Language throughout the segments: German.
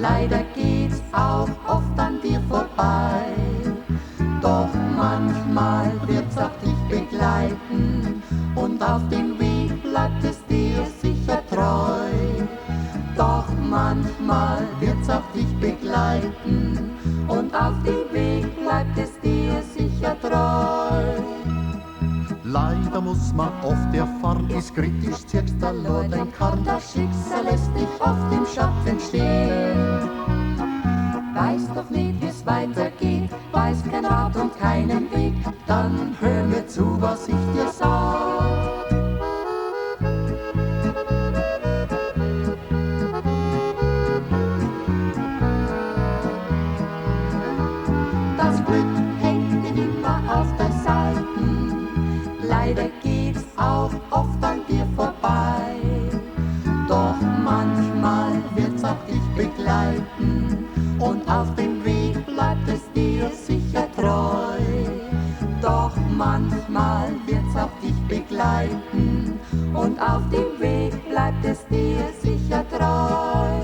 Leider geht's auch oft an dir vorbei. Doch manchmal wird's auch dich begleiten und auf dem Weg bleibt es dir sicher treu. Doch manchmal wird's auch dich begleiten und auf dem Weg bleibt es dir sicher treu. Leider muss man oft erfahren, ist kritisch, zirkst verlor dein Karren. Das Schicksal lässt dich oft im Schatten stehen. Weißt doch nicht, wie's weitergeht, weißt kein Rat und keinen Weg, dann hör mir zu, was ich dir sag. Das Glück hängt nicht immer auf der Seite, leider geht's auch oft an dir vorbei. Doch manchmal wird's auch dich begleiten und auf dem Weg bleibt es dir sicher treu. Doch manchmal wird's auch dich begleiten und auf dem Weg bleibt es dir sicher treu.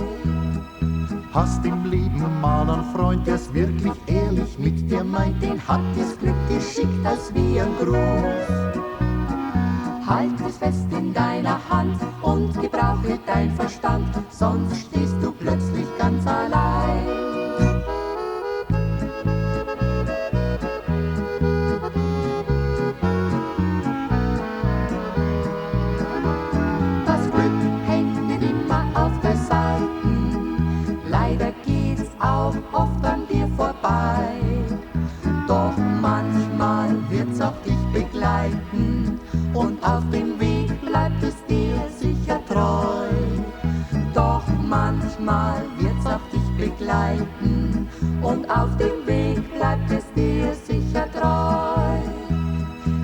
Hast im Leben mal einen Freund, der's wirklich ehrlich mit dir meint, Den hat das Glück geschickt als wie ein Gruß. Halt es fest in deiner Hand und gebrauche dein Verstand, sonst stehst du plötzlich ganz allein. Das Glück hängt nicht immer auf der Seite, leider geht's auch oft an dir vorbei. Doch manchmal wird's auch dich begleiten und auf dem Weg bleibt es dir sicher treu. Doch manchmal wird's auch dich begleiten und auf dem Weg bleibt es dir sicher treu.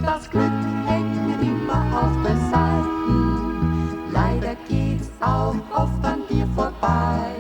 Das Glück hängt nicht immer auf der Seite, leider geht's auch oft an dir vorbei.